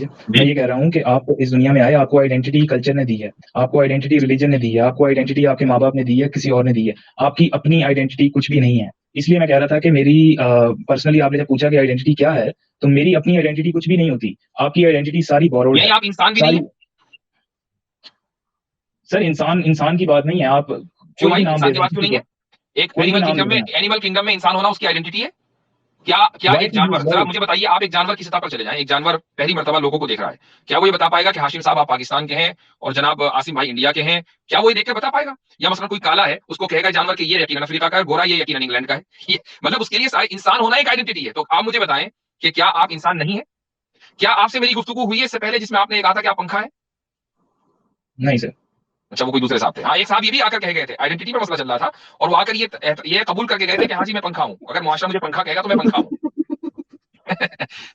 लीजिए। मैं ये कह रहा हूँ कि आप इस दुनिया में आए, आपको आइडेंटिटी कल्चर ने दी है, आपको आइडेंटिटी रिलीजन ने दी है, आपको आइडेंटिटी आपके माँ-बाप ने दी है, किसी और ने दी है। आपकी अपनी आइडेंटिटी कुछ भी नहीं है। इसलिए मैं कह रहा था कि मेरी पर्सनली आपने जब पूछा कि आइडेंटिटी क्या है, तो मेरी अपनी आइडेंटिटी कुछ भी नहीं होती। आपकी आइडेंटिटी सारी बोरोड यानी है। आप इंसान भी नहीं सारी है? सर इंसान की बात नहीं है, आप क्यों कोई भी भाई, नाम इंसान दे की दें, बात क्यों किसी नहीं को, है? एक कोई भी नाम दे दें आप। एनिमल किंगडम में इंसान होना उसकी आइडेंटिटी है? क्या क्या व्हाई एक शुड यू जानवर, जरा व्हाई मुझे बताइए, आप एक जानवर की सतह पर चले जाएं, एक जानवर पहली मर्तबा लोगों को देख रहा है, क्या वो ये बता पाएगा कि हाशिम साहब आप पाकिस्तान के हैं और जनाब आसिम भाई इंडिया के हैं? क्या वो ये देख के बता पाएगा? या मसलन कोई काला है, उसको कहेगा जानवर कि ये यकीनन अफ्रीका का है, गोरा ये यकीनन इंग्लैंड का है? ये मतलब उसके लिए इंसान होना एक आइडेंटिटी है। तो आप मुझे बताएं कि क्या आप इंसान नहीं है? क्या आपसे मेरी गुफ्तगू हुई है इससे पहले जिसमें आपने कहा था कि आप पंखा है? नहीं सर। अच्छा, वो कोई दूसरे साहब थे। हाँ, एक साहब ये भी आकर कह गए थे, आइडेंटिटी पर मसला चल रहा था, और वो आकर ये कबूल करके गए थे कि हाँ जी मैं पंखा हूं, अगर मुआशरा मुझे पंखा कहेगा तो मैं पंखा हूं।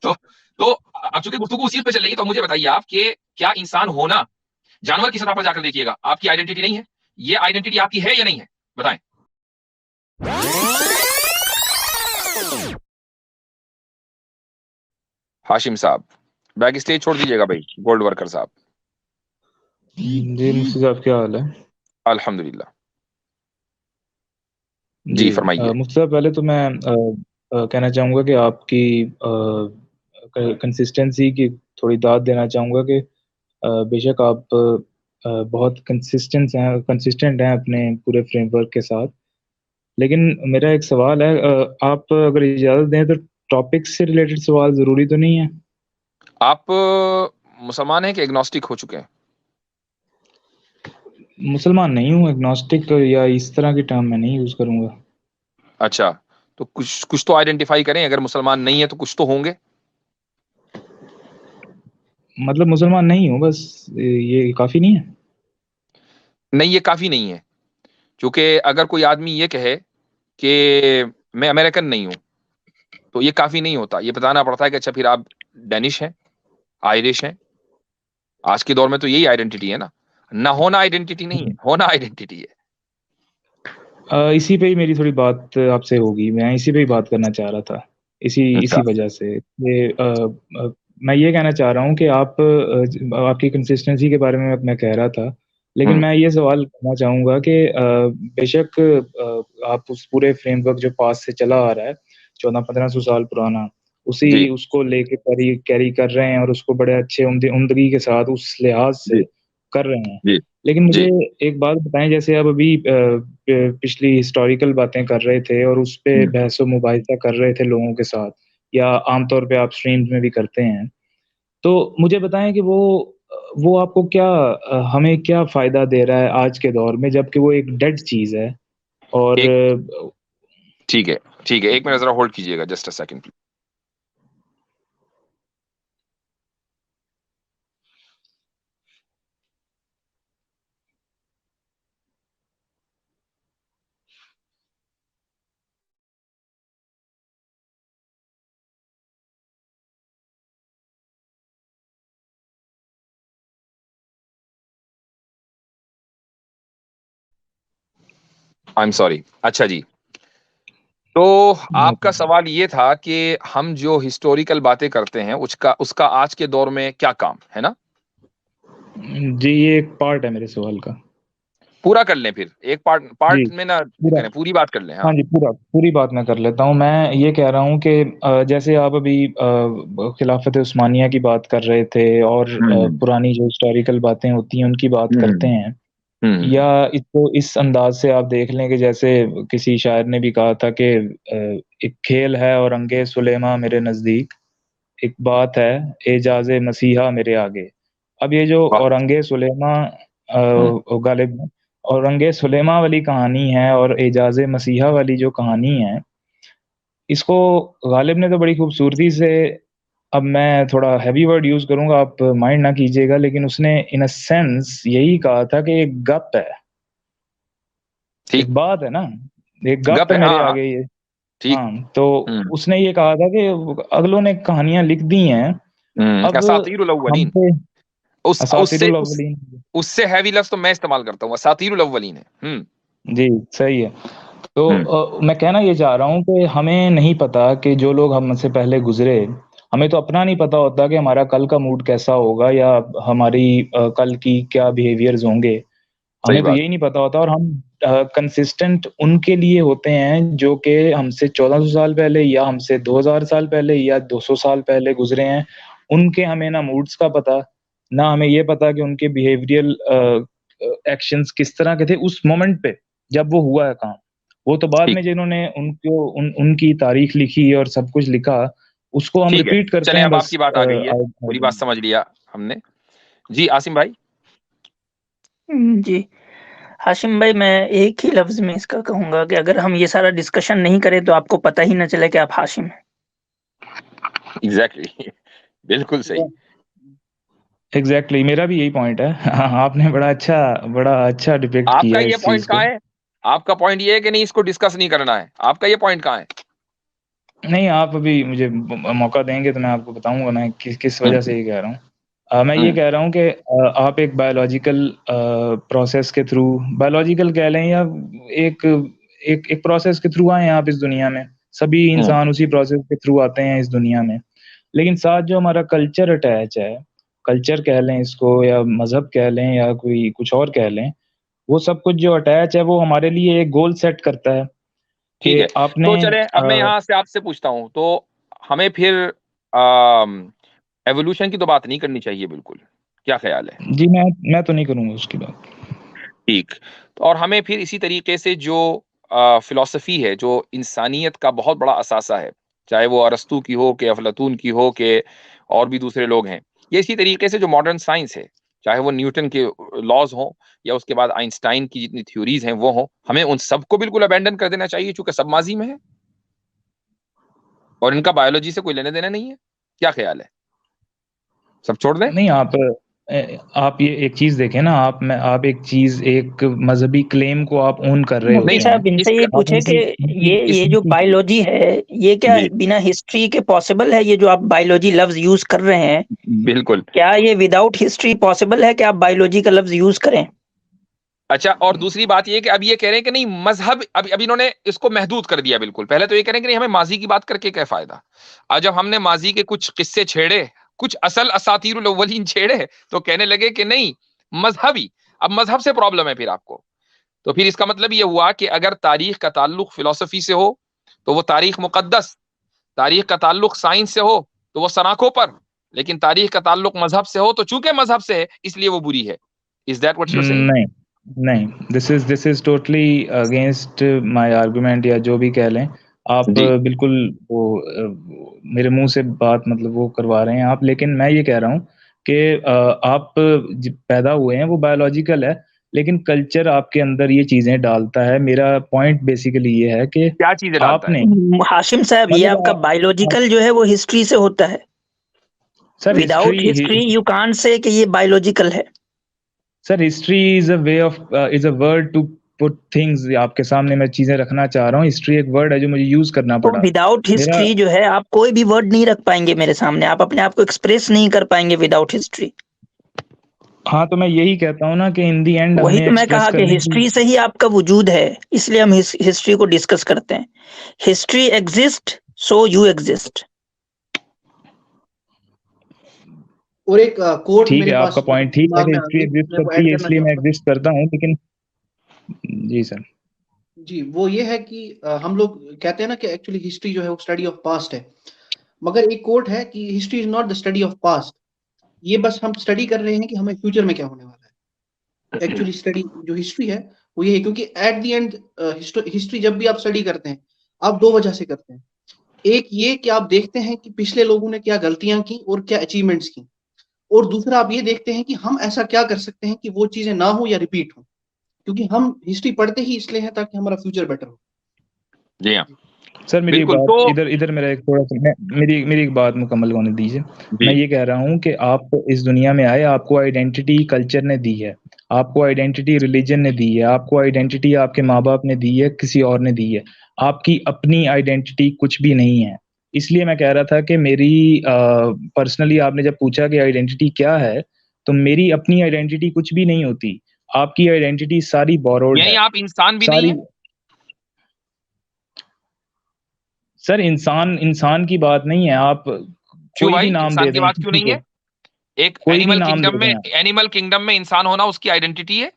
तो तो अब चूंकि गुफ्तगू उसी पे चल रही है, तो मुझे बताइए आप कि क्या इंसान होना, जानवर की सतह पर जाकर देखिएगा, आपकी आइडेंटिटी नहीं है? ये आइडेंटिटी आपकी है या नहीं है? बताएं। हाशिम साहब, बैक स्टेज छोड़ दीजिएगा भाई, गोल्ड वर्कर साहब। जी मुफ्ती साहब क्या हाल है? अल्हम्दुलिल्लाह। जी जी फरमाइए। मुफ्ती साहब पहले तो मैं कहना चाहूँगा कि आपकी कंसिस्टेंसी की थोड़ी दाद देना चाहूँगा कि बेशक आप बहुत कंसिस्टेंट हैं अपने पूरे फ्रेमवर्क के साथ। लेकिन मेरा एक सवाल है, आप अगर इजाज़त दें तो टॉपिक से रिलेटेड सवाल ज़रूरी तो नहीं है? आप मुसलमान हैं कि एग्नोस्टिक हो चुके हैं? मुसलमान नहीं हूँ, एग्नोस्टिक या इस तरह की टर्म मैं नहीं यूज़ करूँगा। अच्छा, तो कुछ कुछ तो आइडेंटिफाई करें, अगर मुसलमान नहीं है तो कुछ तो होंगे। मतलब मुसलमान नहीं हूँ बस, ये काफ़ी नहीं है? नहीं, ये काफी नहीं है, क्योंकि अगर कोई आदमी ये कहे कि मैं अमेरिकन नहीं हूं, तो ये काफी नहीं होता। ये बताना पड़ता है कि अच्छा फिर आप डेनिश हैं, आयरिश हैं। आज के दौर में तो यही आइडेंटिटी है ना होना आइडेंटिटी नहीं है, होना आइडेंटिटी है। इसी पे ही मेरी थोड़ी बात आपसे होगी, मैं इसी पे ही बात करना चाह रहा था, इसी अच्छा। इसी वजह से। मैं ये कहना चाह रहा हूँ कि आपकी कंसिस्टेंसी के बारे में मैं कह रहा था, लेकिन हम्म। मैं ये सवाल करना चाहूँगा कि बेशक आप उस पूरे फ्रेमवर्क जो पास से चला आ रहा है, 1400-1500 साल पुराना, जी उसको लेके कैरी कैरी कर रहे हैं और उसको बड़े अच्छे उम्दगी के साथ उस लिहाज से जी कर रहे हैं। जी लेकिन मुझे जी एक बात बताएँ, जैसे आप अभी पिछली हिस्टोरिकल बातें कर रहे थे और उस पे हम्म। बहस-ओ-मुबाहिसा कर रहे थे लोगों के साथ, या आमतौर पे आप स्ट्रीम्स में भी करते हैं। तो मुझे बताएँ कि वो आपको हमें क्या फ़ायदा दे रहा है आज के दौर में, जबकि वो एक डेड चीज़ है और एक ठीक है, ठीक है, एक मिनट जरा होल्ड कीजिएगा, just a second. I am sorry. अच्छा जी, तो आपका सवाल ये था कि हम जो हिस्टोरिकल बातें करते हैं उसका उसका आज के दौर में क्या काम है ना? जी, ये एक पार्ट है मेरे सवाल का। पूरा कर लें फिर, एक पार्ट जी, पार्ट में ना पूरा। करें, पूरी बात कर लें। हाँ हाँ। जी, पूरी बात मैं कर लेता हूँ। मैं ये कह रहा हूँ कि जैसे आप अभी खिलाफत उस्मानिया की बात कर रहे थे और हम्म पुरानी जो हिस्टोरिकल बातें होती हैं, उनकी बात करते हम्म हैं, हम्म या इसको इस अंदाज़ से आप देख लें कि जैसे किसी शायर ने भी कहा था कि एक खेल है औरंगे सुलेमा मेरे नज़दीक, एक बात है एजाज़े मसीहा मेरे आगे। अब ये जो वाह। औरंगे सुलेमा हम्म गालिब औरंगे सुलेमा वाली कहानी है और एजाज़े मसीहा वाली जो कहानी है, इसको गालिब ने तो बड़ी खूबसूरती से, अब मैं थोड़ा हेवी वर्ड यूज़ करूँगा, आप माइंड ना कीजिएगा, लेकिन उसने इन अ सेंस यही कहा था कि एक गप है, ठीक। एक बात है ना, एक गप गप है है, मेरे हाँ हाँ। आगे ये। ठीक। हाँ, तो हम्म उसने ये कहा था कि अगलों ने कहानियाँ लिख दी हैं, अब असातीरुल अव्वलीन। हमसे उससे असातिरुल अव्वलीन। उससे हैवी लफ्ज तो मैं इस्तेमाल करता हूँ, असातीरुल अव्वलीन है। जी, सही है। तो हम्म मैं कहना ये चाह रहा हूँ कि हमें नहीं पता कि जो लोग हमसे पहले गुज़रे, हमें तो अपना नहीं पता होता कि हमारा कल का मूड कैसा होगा या हमारी कल की क्या बिहेवियर्स होंगे। सही हमें तो बात। यही नहीं पता होता और हम कंसिस्टेंट उनके लिए होते हैं जो कि हमसे 1400 साल पहले या हमसे 2000 साल पहले या 200 साल पहले गुजरे हैं। उनके हमें ना मूड्स का पता, ना हमें ये पता कि उनके बिहेवियरल एक्शंस किस तरह के थे उस मोमेंट पे जब वो हुआ है काम। वो तो बाद ठीक में जिन्होंने उनको उनकी तारीख लिखी और सब कुछ लिखा, उसको हम ठीक है, रिपीट करते चलें हैं अब बस आपकी बात आ गई है, पूरी बात समझ लिया हमने। जी आसिम भाई। जी, हाशिम भाई मैं एक ही लफ्ज़ में इसका कहूँगा कि अगर हम ये सारा डिस्कशन नहीं करें तो आपको पता ही ना चले कि आप हाशिम हैं। एग्जैक्टली बिल्कुल सही। एग्जैक्टली मेरा भी यही पॉइंट है। आपने बड़ा अच्छा डिपिक्ट आपका किया ये इस पॉइंट चीज को। कहाँ है? आपका पॉइंट ये है कि नहीं इसको डिस्कस नहीं करना है, आपका ये पॉइंट कहाँ है? नहीं, आप अभी मुझे मौका देंगे तो मैं आपको बताऊंगा मैं किस वजह से ये कह रहा हूँ। मैं ये कह रहा हूँ कि आप एक बायोलॉजिकल प्रोसेस के थ्रू, बायोलॉजिकल कह लें या एक एक एक प्रोसेस के थ्रू आए हैं आप इस दुनिया में। सभी इंसान उसी प्रोसेस के थ्रू आते हैं इस दुनिया में। लेकिन साथ जो हमारा कल्चर अटैच है, कल्चर कह लें इसको या मज़हब कह लें या कोई कुछ और कह लें, वो सब कुछ जो अटैच है वो हमारे लिए एक गोल सेट करता है ठीक कि है, आपने तो चले अब मैं यहाँ से आपसे पूछता हूँ, तो हमें फिर एवोल्यूशन की तो बात नहीं करनी चाहिए बिल्कुल, क्या ख्याल है? जी मैं तो नहीं करूँगा उसकी बात। ठीक, तो और हमें फिर इसी तरीके से जो फिलॉसफी है, जो इंसानियत का बहुत बड़ा असासा है, चाहे वो अरस्तू की हो, कि अफलातून की हो, कि और भी दूसरे लोग हैं, या इसी तरीके से जो मॉडर्न साइंस है, चाहे वो न्यूटन के लॉज हों या उसके बाद आइंस्टाइन की जितनी थ्योरीज हैं वो हों, हमें उन सबको बिल्कुल अबैंडन कर देना चाहिए चूंकि सब माजी में है और इनका बायोलॉजी से कोई लेने देना नहीं है। क्या ख्याल है, सब छोड़ दें? नहीं, आप ये एक चीज़ देखें ना, आप एक मज़हबी क्लेम को आप ओन कर रहे मुफ्ती होते नहीं, हैं। साहब इनसे इस ये आप पूछे कि ये जो बायोलॉजी है, ये क्या जी बिना हिस्ट्री के पॉसिबल है? ये जो आप बायोलॉजी लफ्ज़ यूज़ कर रहे हैं, बिल्कुल। क्या ये विदाउट हिस्ट्री पॉसिबल है कि आप बायोलॉजी का लफ्ज़ यूज़ करें? अच्छा, और दूसरी बात ये कि अब ये कह रहे हैं कि नहीं मजहब, अब इन्होंने इसको महदूद कर दिया बिल्कुल। पहले तो ये कह रहे हैं कि नहीं हमें माजी की बात करके क्या फायदा। आज जब हमने माजी के कुछ किस्से छेड़े, कुछ असल असातीरुल अव्वलीन छेड़े, तो कहने लगे कि नहीं मजहबी, अब मजहब से प्रॉब्लम है फिर आपको। तो फिर इसका मतलब ये हुआ कि अगर तारीख का ताल्लुक फिलोसफी से हो तो वो तारीख मुकद्दस, तारीख का ताल्लुक साइंस से हो तो वो सनाखों पर, लेकिन तारीख का ताल्लुक मजहब से हो तो चूंकि मजहब से है इसलिए वो बुरी है। Is that what you are saying? नहीं, नहीं, this is totally against my argument या जो भी कह लें। आप जी बिल्कुल वो मेरे मुँह से बात मतलब वो करवा रहे हैं आप, लेकिन मैं ये कह रहा हूँ कि आप ज पैदा हुए हैं वो बायोलॉजिकल है, लेकिन कल्चर आपके अंदर ये चीज़ें डालता है। मेरा पॉइंट बेसिकली ये है कि क्या चीजें डालता है? आपने हाशिम साहब, ये मतलब आपका आप बायोलॉजिकल जो है वो हिस्ट्री से होता है। Sir without history you can't say कि ये बायोलॉजिकल है। Sir history is a word to put things. आपके सामने मैं चीज़ें रखना चाह रहा हूँ। हिस्ट्री एक वर्ड है जो मुझे यूज़ करना तो पड़ा। विदाउट मेरा हिस्ट्री जो है आप कोई भी वर्ड नहीं रख पाएंगे मेरे सामने, आप अपने आप को एक्सप्रेस नहीं कर पाएंगे विदाउट हिस्ट्री। हाँ, तो मैं यही कहता हूँ ना कि इन द एंड वही हमें तो मैं एक्सप्रेस कहा कि करने की हिस्ट्री से ही आपका वजूद है, इसलिए हम हिस्ट्री को डिस्कस करते हैं। History exist so you exist. और एक कोट ठीक मेरे है, पास आपका पॉइंट ठीक है दिमाग कि में आ हिस्ट्री गई, एग्ज़िस्ट मैं वो करती ऐड है करना इसलिए मैं चाहूंगा। एग्ज़िस्ट करता हूँ, लेकिन जी सर। जी, वो ये है कि हम लोग कहते हैं ना कि एक्चुअली हिस्ट्री जो है वो स्टडी ऑफ पास्ट है, मगर एक कोट है कि history is not the study of past. ये बस हम स्टडी कर रहे हैं कि हमें फ्यूचर में क्या होने वाला है। एक्चुअली स्टडी जो हिस्ट्री है वो ये है, क्योंकि एट द एंड हिस्ट्री जब भी आप स्टडी करते हैं आप दो वजह से करते हैं। एक ये कि आप देखते हैं कि पिछले लोगों ने क्या गलतियां की और क्या अचीवमेंट्स की, और दूसरा आप ये देखते हैं कि हम ऐसा क्या कर सकते हैं कि वो चीजें ना हो या रिपीट हो, क्योंकि हम हिस्ट्री पढ़ते ही इसलिए हैं ताकि हमारा फ्यूचर बेटर हो। जी हाँ सर मेरी एक बिल्कुल। बात तो इधर मेरा एक थोड़ा-सा मेरी एक बात मुकम्मल होने दीजिए। मैं जी ये कह रहा हूँ कि आप इस दुनिया में आए, आपको आइडेंटिटी कल्चर ने दी है, आपको आइडेंटिटी रिलीजन ने दी है, आपको आइडेंटिटी आपके माँ-बाप ने दी है, किसी और ने दी है। आपकी अपनी आइडेंटिटी कुछ भी नहीं है। इसलिए मैं कह रहा था कि मेरी पर्सनली आपने जब पूछा कि आइडेंटिटी क्या है, तो मेरी अपनी आइडेंटिटी कुछ भी नहीं होती। आपकी आइडेंटिटी सारी बोरोड यानी है। आप इंसान भी नहीं सारी है? सर इंसान इंसान की बात नहीं है। आप क्यों कोई भाई, भी नाम इंसान दे की दें बात क्यों किसी नहीं को, है? एक कोई भी एनिमल नाम दे किंगडम में, दें आप। एनिमल किंगडम में इंसान होना उसकी आइडेंटिटी है।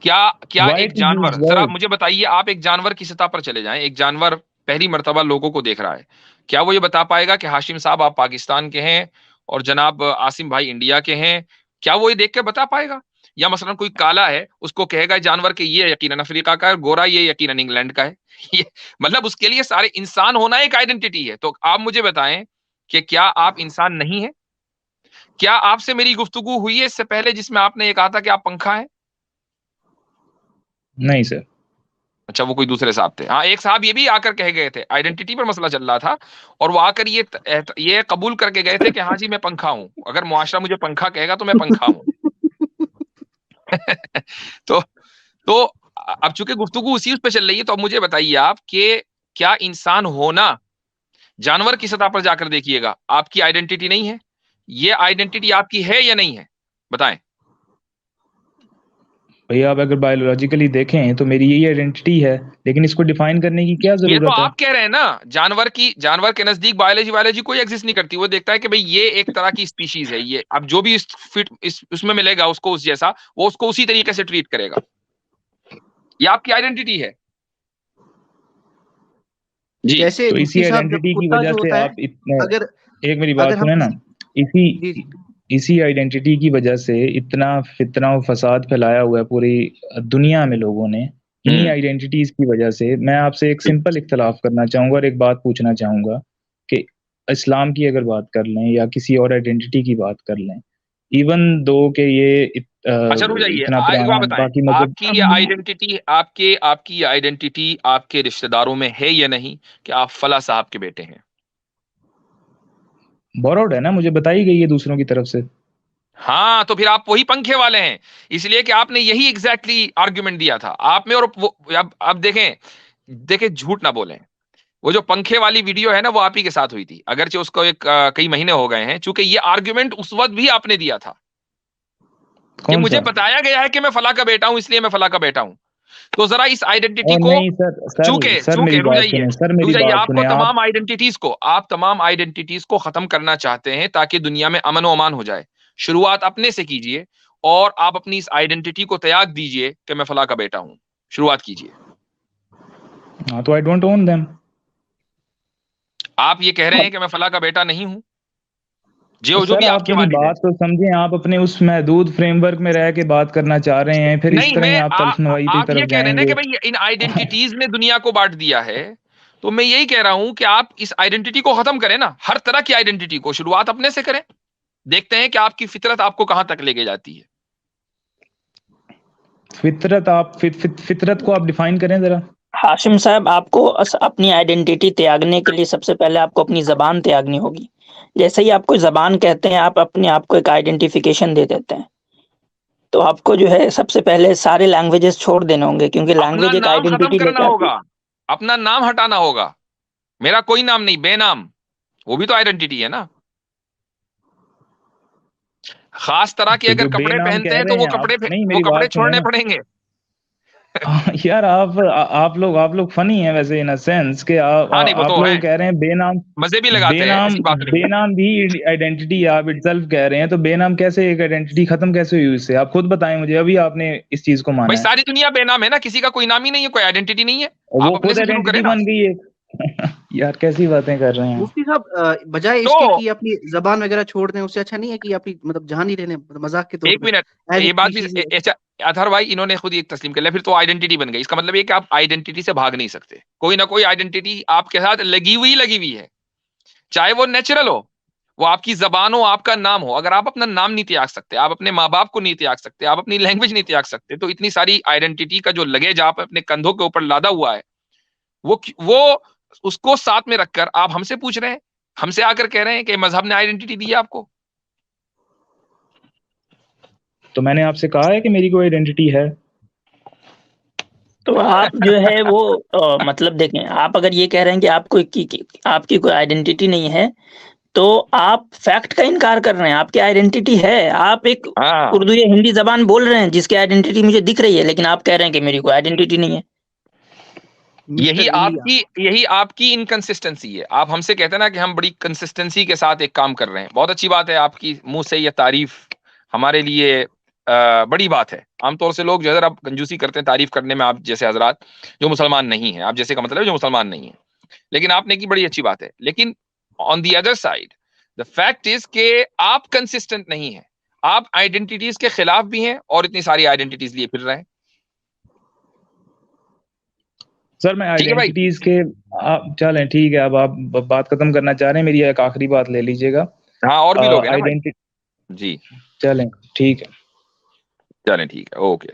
क्या क्या व्हाई एक टू यूज जानवर, सर आप वर्ड? मुझे बताइए, आप एक जानवर की सतह पर चले जाएं, एक जानवर पहली मर्तबा लोगों को देख रहा है, क्या वो ये बता पाएगा कि हाशिम साहब आप पाकिस्तान के हैं और जनाब आसिम भाई इंडिया के हैं? क्या वो ये देख के बता पाएगा? या मसलन कोई काला है, उसको कहेगा जानवर के ये यकीनन अफ्रीका का है, गोरा ये यकीनन इंग्लैंड का है। ये मतलब उसके लिए सारे इंसान होना एक आइडेंटिटी है। तो आप मुझे बताएं कि क्या आप इंसान नहीं है? क्या आपसे मेरी गुफ्तगू हुई है इससे पहले जिसमें आपने ये कहा था कि आप पंखा हैं? नहीं सर। अच्छा, वो कोई दूसरे साहब थे। हाँ, एक साहब ये भी आकर कह गए थे, आइडेंटिटी पर मसला चल रहा था, और वो आकर ये कबूल करके गए थे कि हाँ जी मैं पंखा हूं, अगर मुआशरा मुझे पंखा कहेगा तो मैं पंखा हूं। तो तो अब चूंकि गुफ्तगू उसी उस पे चल रही है, तो अब मुझे बताइए आप कि क्या इंसान होना, जानवर की सतह पर जाकर देखिएगा, आपकी आइडेंटिटी नहीं है? ये आइडेंटिटी आपकी है या नहीं है, बताएं। भैया आप अगर बायोलॉजिकली देखें तो मेरी यही आइडेंटिटी है, लेकिन इसको डिफाइन करने की क्या ये तो जरूरत है? आप कह रहे हैं ना, जानवर के नजदीक बायोलॉजी कोई एग्जिस्ट नहीं करती। वो देखता है कि भाई ये एक तरह की स्पीशीज है, ये अब जो भी उसमें मिलेगा उसको उस जैसा, वो उसको उसी तरीके से ट्रीट करेगा। ये आपकी आइडेंटिटी है जी। जैसे तो इसी मुफ्ती साहब, जब आइडेंटिटी की कुत्ता वजह जो से होता है, आप इतने, अगर एक मेरी बात अगर हम सुने ना, इसी जी जी इसी आइडेंटिटी की वजह से इतना फितना और फसाद फैलाया हुआ है पूरी दुनिया में लोगों ने, इन्हीं आइडेंटिटीज की वजह से। मैं आपसे एक सिंपल इख्तलाफ करना चाहूंगा और एक बात पूछना चाहूंगा कि इस्लाम की अगर बात कर लें या किसी और आइडेंटिटी की बात कर लें, इवन दो के ये अच्छा रुक जाइए, इतना एक पुराना बात बताएं, बाकी मजहब आपकी ये आइडेंटिटी, आपकी आइडेंटिटी आपके रिश्तेदारों में है या नहीं कि आप फला साहब के बेटे हैं? बोरोड है ना, मुझे बताई गई है दूसरों की तरफ से। हाँ, तो फिर आप वही पंखे वाले हैं, इसलिए कि आपने यही एग्जैक्टली आर्ग्यूमेंट दिया था आप में। और वो अब देखें, झूठ ना बोलें, वो जो पंखे वाली वीडियो है ना, वो आप ही के साथ हुई थी, अगरचे उसको कई महीने हो गए हैं, चूंकि ये आर्ग्यूमेंट उस वक्त भी आपने दिया था कि कौन मुझे सा? बताया गया है कि मैं फला का बेटा हूं, इसलिए मैं फला का बेटा हूं। तो जरा इस आइडेंटिटी और को, नहीं सर, चूंकि सर मेरी चूंकि रुक बात जाइए, सुने, सर मेरी बात आपको सुने आप। तमाम आइडेंटिटीज को खत्म करना चाहते हैं ताकि दुनिया में अमन व अमान हो जाए। शुरुआत अपने से कीजिए और आप अपनी इस आइडेंटिटी को त्याग दीजिए कि मैं फला का बेटा हूं। शुरुआत कीजिए। हाँ, तो आई डोंट ओन देम। आप ये कह रहे हैं कि मैं फला का बेटा नहीं हूं, तो जो सर भी आप आपके मेरी वालिद हैं। बात तो समझें, आप अपने उस महदूद फ्रेमवर्क में रह के बात करना चाह रहे हैं, फिर इस नहीं, तरह ही आप तलखनवाई की आप ये तरफ कह रहे हैं ना जाएंगे। कि भाई इन आइडेंटिटीज ने दुनिया को बांट दिया है, तो मैं यही कह रहा हूं कि आप इस आइडेंटिटी को खत्म करें ना, हर तरह की आइडेंटिटी को। शुरुआत अपने से करें, देखते हैं कि आपकी फितरत आपको कहां तक लेके जाती है। फितरत, आप फितरत को आप डिफाइन करें जरा। हाशिम साहब, आपको अपनी आइडेंटिटी त्यागने के लिए सबसे पहले आपको अपनी जबान त्यागनी होगी। जैसे ही आप कोई जबान कहते हैं, आप अपने आप को एक आइडेंटिफिकेशन दे देते हैं। तो आपको जो है सबसे पहले सारे लैंग्वेजेस छोड़ देने होंगे, क्योंकि अपना लैंग्वेज एक नाम खत्म आइडेंटिटी करना लेके आती है। होगा, अपना नाम हटाना होगा। मेरा कोई नाम नहीं, बेनाम, वो भी तो आइडेंटिटी है ना। खास तरह के तो अगर जो कपड़े बेनाम पहनते कह हैं तो रहे हैं आप, नहीं वो मेरी कपड़े बात सुने छोड़ने ना। पड़ेंगे। यार आप लोग फनी हैं वैसे, इन अ सेंस कि हाँ नहीं, वो आप तो है, लोग कह रहे हैं बेनाम। मजे भी लगाते हैं, बेनाम ऐसी बात नहीं है। बेनाम भी आइडेंटिटी आप इटसेल्फ कह रहे हैं, तो बेनाम कैसे एक आइडेंटिटी खत्म कैसे हुई उससे? आप खुद बताएं मुझे, अभी आपने इस चीज को भाई माना है सारी दुनिया बेनाम है ना, किसी का कोई नाम ही नहीं है, कोई आइडेंटिटी नहीं है। और आप वो अपने खुद से शुरू करें आइडेंटिटी ना। बन गई है। यार कैसी बातें कर रहे हैं आप? मुफ्ती साहब, बजाय तो इसके कि अपनी जबान वगैरह छोड़ दें, उससे अच्छा नहीं है कि अपनी मतलब जान ही ले लें, मतलब मजाक के तौर एक पे मिनट, एज ये बात भी स्पीशीज। अच्छा, अथर भाई इन्होंने खुद ही एक तस्लीम कर लिया, फिर तो आइडेंटिटी बन गई। इसका मतलब ये कि आप आइडेंटिटी से भाग नहीं सकते, कोई ना कोई आइडेंटिटी आपके साथ लगी हुई है, चाहे वो नेचुरल हो, वो आपकी जबान हो, आपका नाम हो। अगर आप अपना नाम नहीं त्याग सकते, आप अपने माँ बाप को नहीं त्याग सकते, आप अपनी लैंग्वेज नहीं त्याग सकते, तो इतनी सारी आइडेंटिटी का जो लगेज आप अपने कंधों के ऊपर लादा हुआ है, वो उसको साथ में रखकर आप हमसे पूछ रहे हैं, हमसे आकर कह रहे हैं कि मजहब ने आइडेंटिटी दी है आपको। तो मैंने आपसे कहा है कि मेरी कोई आइडेंटिटी है। तो आप जो है वो मतलब देखें, आप अगर ये कह रहे हैं कि आपकी कोई आइडेंटिटी नहीं है, तो आप फैक्ट का इनकार कर रहे हैं। आपकी आइडेंटिटी है, आप एक हाँ, उर्दू या हिंदी जबान बोल रहे हैं जिसकी आइडेंटिटी मुझे दिख रही है, लेकिन आप कह रहे हैं कि मेरी कोई आइडेंटिटी नहीं है। यही आपकी इनकंसिस्टेंसी है। आप हमसे कहते हैं ना कि हम बड़ी कंसिस्टेंसी के साथ एक काम कर रहे हैं, बहुत अच्छी बात है, आपकी मुंह से ये तारीफ हमारे लिए बड़ी बात है। आमतौर से लोग जो है आप कंजूसी करते हैं तारीफ करने में, आप जैसे हजरात जो मुसलमान नहीं है, आप जैसे का मतलब है जो मुसलमान नहीं है, लेकिन आपने की बड़ी अच्छी बात है। लेकिन on the other side the fact is के आप कंसिस्टेंट नहीं है, आप आइडेंटिटीज के खिलाफ भी हैं और इतनी सारी आइडेंटिटीज लिए फिर रहे हैं। सर मैं आइडेंटिटीज के आप चलें ठीक है, अब आप बात खत्म करना चाह रहे हैं, मेरी एक आखिरी बात ले लीजिएगा। हाँ और भी लोग हैं ना आइडेंटिटी जी, चलें ठीक है, चलें ठीक है, ओके।